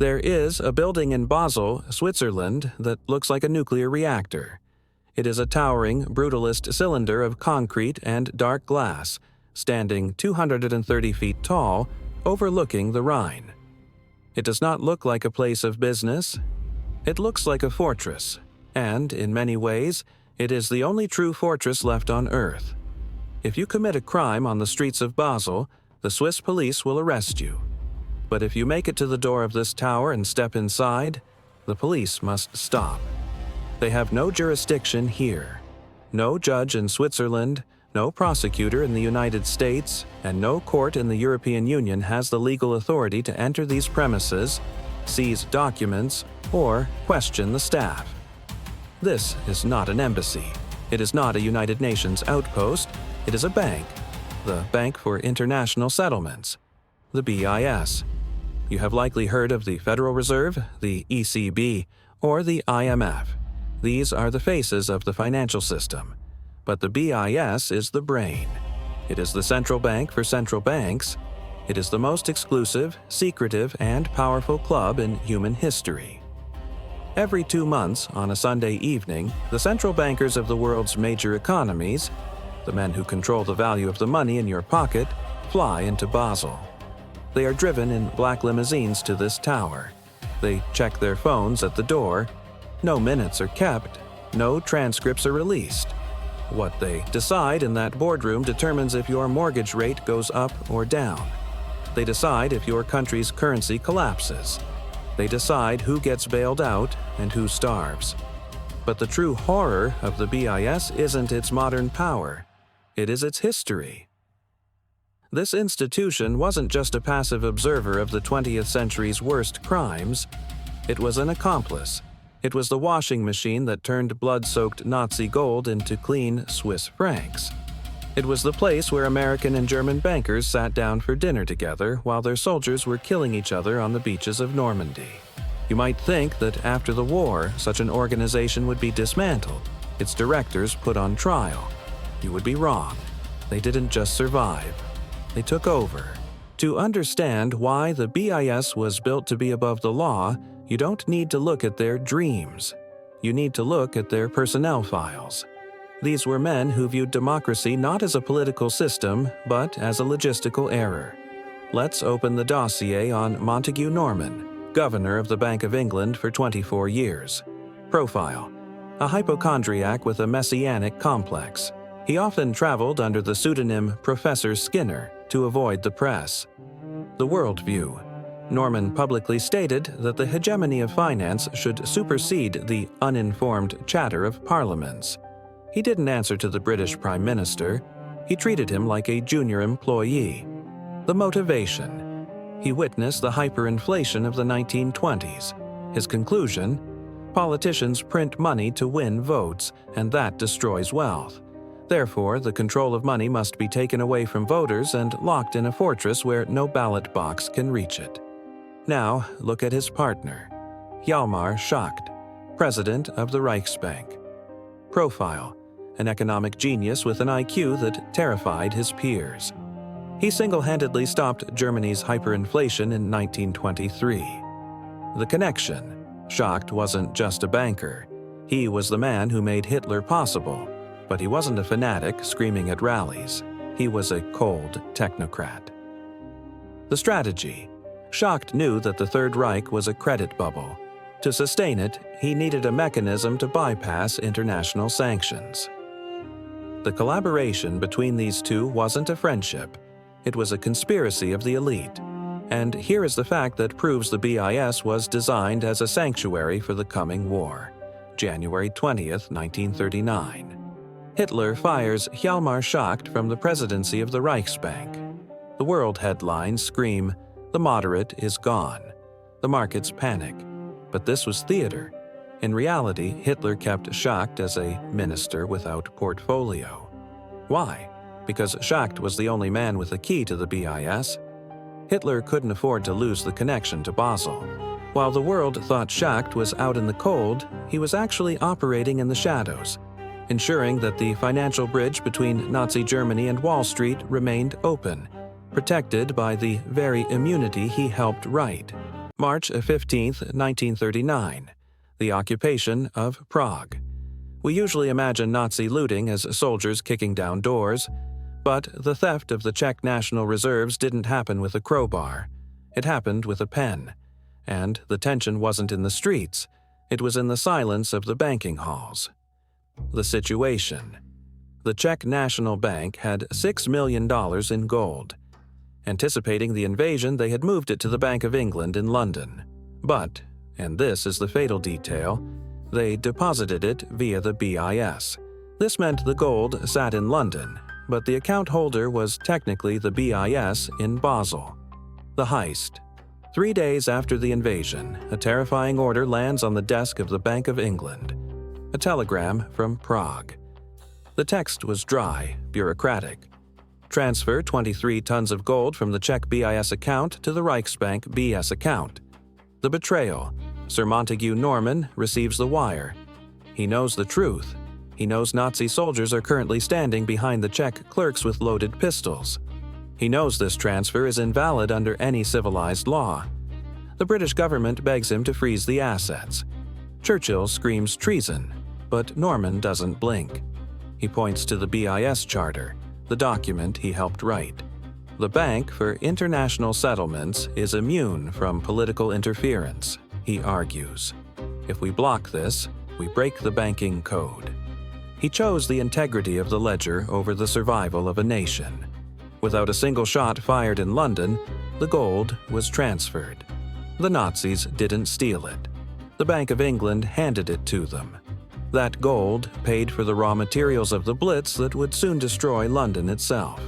There is a building in Basel, Switzerland, that looks like a nuclear reactor. It is a towering, brutalist cylinder of concrete and dark glass, standing 230 feet tall, overlooking the Rhine. It does not look like a place of business. It looks like a fortress, and, in many ways, it is the only true fortress left on Earth. If you commit a crime on the streets of Basel, the Swiss police will arrest you. But if you make it to the door of this tower and step inside, the police must stop. They have no jurisdiction here. No judge in Switzerland, no prosecutor in the United States, and no court in the European Union has the legal authority to enter these premises, seize documents, or question the staff. This is not an embassy. It is not a United Nations outpost. It is a bank, the Bank for International Settlements, the BIS. You have likely heard of the Federal Reserve, the ECB, or the IMF. These are the faces of the financial system. But the BIS is the brain. It is the central bank for central banks. It is the most exclusive, secretive, and powerful club in human history. Every 2 months, on a Sunday evening, the central bankers of the world's major economies, the men who control the value of the money in your pocket, fly into Basel. They are driven in black limousines to this tower. They check their phones at the door. No minutes are kept. No transcripts are released. What they decide in that boardroom determines if your mortgage rate goes up or down. They decide if your country's currency collapses. They decide who gets bailed out and who starves. But the true horror of the BIS isn't its modern power. It is its history. This institution wasn't just a passive observer of the 20th century's worst crimes. It was an accomplice. It was the washing machine that turned blood-soaked Nazi gold into clean Swiss francs. It was the place where American and German bankers sat down for dinner together while their soldiers were killing each other on the beaches of Normandy. You might think that after the war, such an organization would be dismantled, its directors put on trial. You would be wrong. They didn't just survive. They took over. To understand why the BIS was built to be above the law, you don't need to look at their dreams. You need to look at their personnel files. These were men who viewed democracy not as a political system, but as a logistical error. Let's open the dossier on Montague Norman, governor of the Bank of England for 24 years. Profile: a hypochondriac with a messianic complex. He often traveled under the pseudonym Professor Skinner to avoid the press. The worldview: Norman publicly stated that the hegemony of finance should supersede the uninformed chatter of parliaments. He didn't answer to the British Prime Minister. He treated him like a junior employee. The motivation: he witnessed the hyperinflation of the 1920s. His conclusion: politicians print money to win votes, and that destroys wealth. Therefore, the control of money must be taken away from voters and locked in a fortress where no ballot box can reach it. Now, look at his partner, Hjalmar Schacht, president of the Reichsbank. Profile: an economic genius with an IQ that terrified his peers. He single-handedly stopped Germany's hyperinflation in 1923. The connection: Schacht wasn't just a banker. He was the man who made Hitler possible. But he wasn't a fanatic screaming at rallies. He was a cold technocrat. The strategy: Schacht knew that the Third Reich was a credit bubble. To sustain it, he needed a mechanism to bypass international sanctions. The collaboration between these two wasn't a friendship. It was a conspiracy of the elite. And here is the fact that proves the BIS was designed as a sanctuary for the coming war. January 20th, 1939. Hitler fires Hjalmar Schacht from the presidency of the Reichsbank. The world headlines scream, "The moderate is gone." The markets panic. But this was theater. In reality, Hitler kept Schacht as a minister without portfolio. Why? Because Schacht was the only man with a key to the BIS. Hitler couldn't afford to lose the connection to Basel. While the world thought Schacht was out in the cold, he was actually operating in the shadows, ensuring that the financial bridge between Nazi Germany and Wall Street remained open, protected by the very immunity he helped write. March 15, 1939. The occupation of Prague. We usually imagine Nazi looting as soldiers kicking down doors, but the theft of the Czech national reserves didn't happen with a crowbar. It happened with a pen. And the tension wasn't in the streets, it was in the silence of the banking halls. The situation. The Czech National Bank had $6 million in gold. Anticipating the invasion, they had moved it to the Bank of England in London. But, and this is the fatal detail, they deposited it via the BIS. This meant the gold sat in London, but the account holder was technically the BIS in Basel. The heist. 3 days after the invasion, a terrifying order lands on the desk of the Bank of England. A telegram from Prague. The text was dry, bureaucratic. Transfer 23 tons of gold from the Czech BIS account to the Reichsbank BS account. The betrayal. Sir Montague Norman receives the wire. He knows the truth. He knows Nazi soldiers are currently standing behind the Czech clerks with loaded pistols. He knows this transfer is invalid under any civilized law. The British government begs him to freeze the assets. Churchill screams treason, but Norman doesn't blink. He points to the BIS charter, the document he helped write. The Bank for International Settlements is immune from political interference, he argues. If we block this, we break the banking code. He chose the integrity of the ledger over the survival of a nation. Without a single shot fired in London, the gold was transferred. The Nazis didn't steal it. The Bank of England handed it to them. That gold paid for the raw materials of the Blitz that would soon destroy London itself.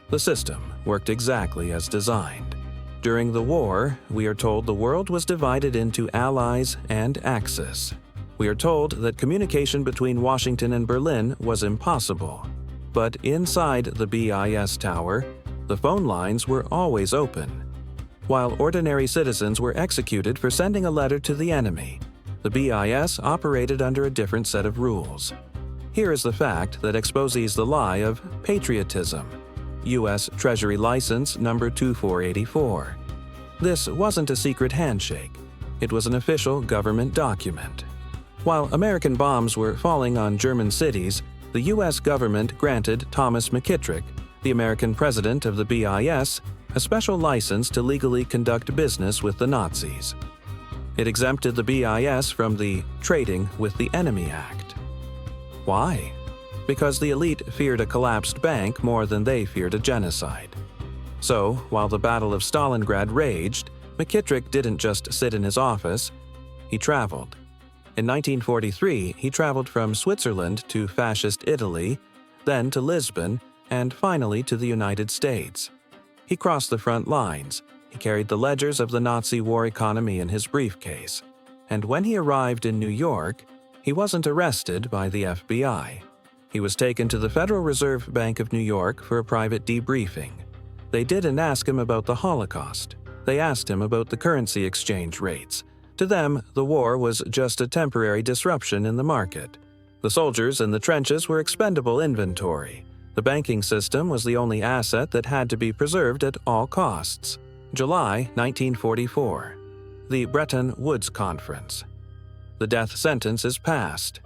The system worked exactly as designed. During the war, we are told the world was divided into Allies and Axis. We are told that communication between Washington and Berlin was impossible. But inside the BIS tower, the phone lines were always open. While ordinary citizens were executed for sending a letter to the enemy, the BIS operated under a different set of rules. Here is the fact that exposes the lie of patriotism. U.S. Treasury License Number 2484. This wasn't a secret handshake. It was an official government document. While American bombs were falling on German cities, the U.S. government granted Thomas McKittrick, the American president of the BIS, a special license to legally conduct business with the Nazis. It exempted the BIS from the Trading with the Enemy Act. Why? Because the elite feared a collapsed bank more than they feared a genocide. So, while the Battle of Stalingrad raged, McKittrick didn't just sit in his office, he traveled. In 1943, he traveled from Switzerland to fascist Italy, then to Lisbon, and finally to the United States. He crossed the front lines. He carried the ledgers of the Nazi war economy in his briefcase. And when he arrived in New York, he wasn't arrested by the FBI. He was taken to the Federal Reserve Bank of New York for a private debriefing. They didn't ask him about the Holocaust. They asked him about the currency exchange rates. To them, the war was just a temporary disruption in the market. The soldiers in the trenches were expendable inventory. The banking system was the only asset that had to be preserved at all costs. July 1944. The Bretton Woods Conference. The death sentence is passed.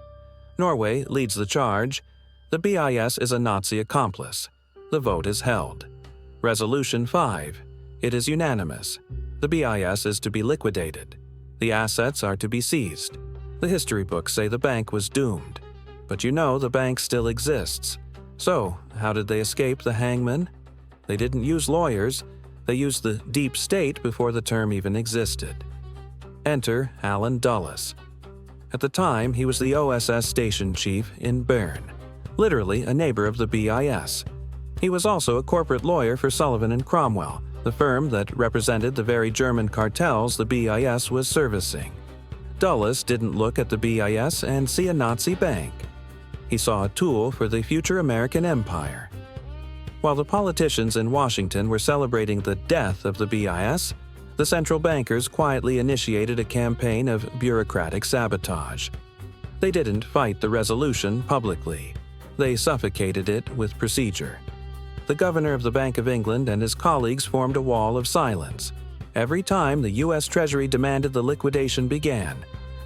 Norway leads the charge. The BIS is a Nazi accomplice. The vote is held. Resolution 5. It is unanimous. The BIS is to be liquidated. The assets are to be seized. The history books say the bank was doomed. But you know the bank still exists. So, how did they escape the hangman? They didn't use lawyers. They used the deep state before the term even existed. Enter Alan Dulles. At the time, he was the OSS station chief in Bern, literally a neighbor of the BIS. He was also a corporate lawyer for Sullivan and Cromwell, the firm that represented the very German cartels the BIS was servicing. Dulles didn't look at the BIS and see a Nazi bank. He saw a tool for the future American empire. While the politicians in Washington were celebrating the death of the BIS, the central bankers quietly initiated a campaign of bureaucratic sabotage. They didn't fight the resolution publicly. They suffocated it with procedure. The governor of the Bank of England and his colleagues formed a wall of silence. Every time the U.S. Treasury demanded the liquidation began,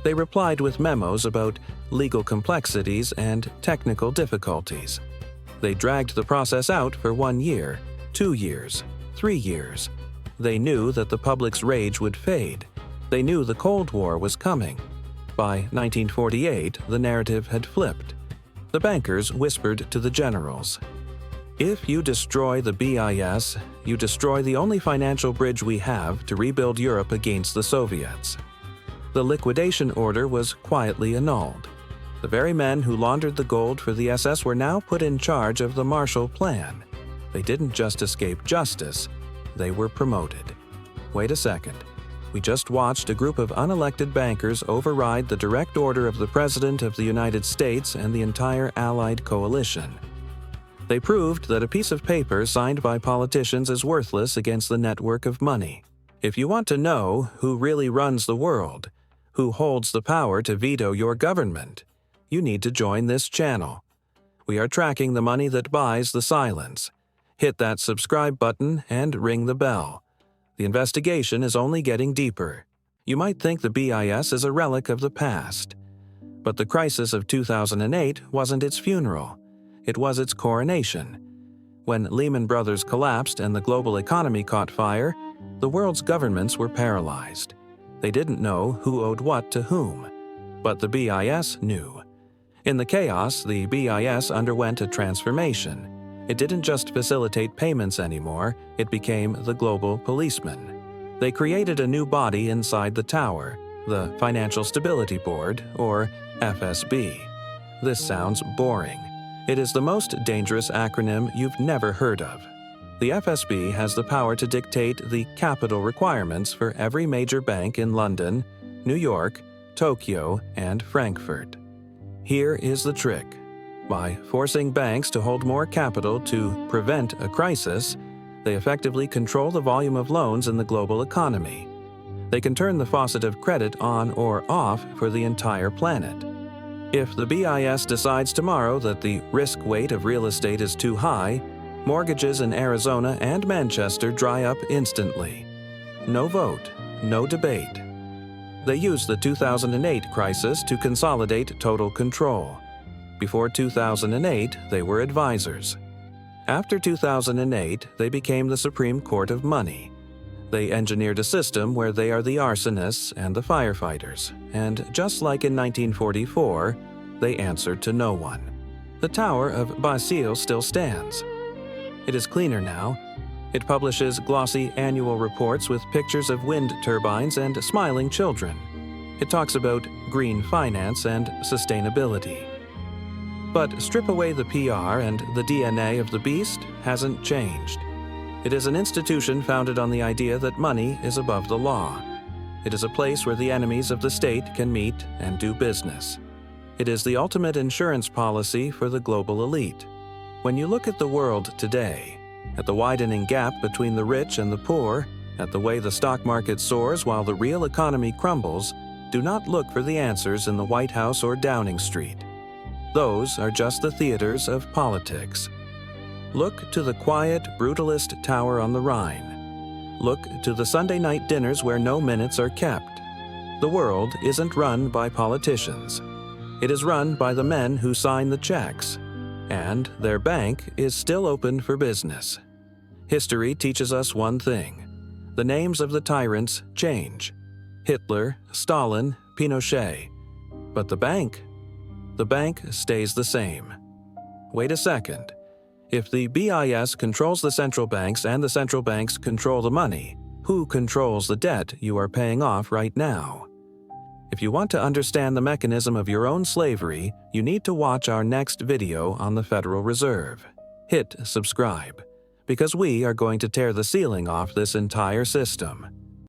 they replied with memos about legal complexities and technical difficulties. They dragged the process out for 1 year, 2 years, 3 years. They knew that the public's rage would fade. They knew the Cold War was coming. By 1948, the narrative had flipped. The bankers whispered to the generals, "If you destroy the BIS, you destroy the only financial bridge we have to rebuild Europe against the Soviets." The liquidation order was quietly annulled. The very men who laundered the gold for the SS were now put in charge of the Marshall Plan. They didn't just escape justice, they were promoted. Wait a second. We just watched a group of unelected bankers override the direct order of the President of the United States and the entire Allied coalition. They proved that a piece of paper signed by politicians is worthless against the network of money. If you want to know who really runs the world, who holds the power to veto your government, you need to join this channel. We are tracking the money that buys the silence. Hit that subscribe button and ring the bell. The investigation is only getting deeper. You might think the BIS is a relic of the past. But the crisis of 2008 wasn't its funeral. It was its coronation. When Lehman Brothers collapsed and the global economy caught fire, the world's governments were paralyzed. They didn't know who owed what to whom. But the BIS knew. In the chaos, the BIS underwent a transformation. It didn't just facilitate payments anymore, it became the global policeman. They created a new body inside the tower, the Financial Stability Board, or FSB. This sounds boring. It is the most dangerous acronym you've never heard of. The FSB has the power to dictate the capital requirements for every major bank in London, New York, Tokyo, and Frankfurt. Here is the trick. By forcing banks to hold more capital to prevent a crisis, they effectively control the volume of loans in the global economy. They can turn the faucet of credit on or off for the entire planet. If the BIS decides tomorrow that the risk weight of real estate is too high, mortgages in Arizona and Manchester dry up instantly. No vote, no debate. They used the 2008 crisis to consolidate total control. Before 2008, they were advisors. After 2008, they became the Supreme Court of Money. They engineered a system where they are the arsonists and the firefighters, and just like in 1944, they answered to no one. The Tower of Basel still stands. It is cleaner now. It publishes glossy annual reports with pictures of wind turbines and smiling children. It talks about green finance and sustainability. But strip away the PR and the DNA of the beast hasn't changed. It is an institution founded on the idea that money is above the law. It is a place where the enemies of the state can meet and do business. It is the ultimate insurance policy for the global elite. When you look at the world today, at the widening gap between the rich and the poor, at the way the stock market soars while the real economy crumbles, do not look for the answers in the White House or Downing Street. Those are just the theaters of politics. Look to the quiet, brutalist tower on the Rhine. Look to the Sunday night dinners where no minutes are kept. The world isn't run by politicians. It is run by the men who sign the checks. And their bank is still open for business. History teaches us one thing. The names of the tyrants change. Hitler, Stalin, Pinochet. But the bank stays the same. Wait a second. If the BIS controls the central banks and the central banks control the money, who controls the debt you are paying off right now? If you want to understand the mechanism of your own slavery, you need to watch our next video on the Federal Reserve. Hit subscribe, because we are going to tear the ceiling off this entire system.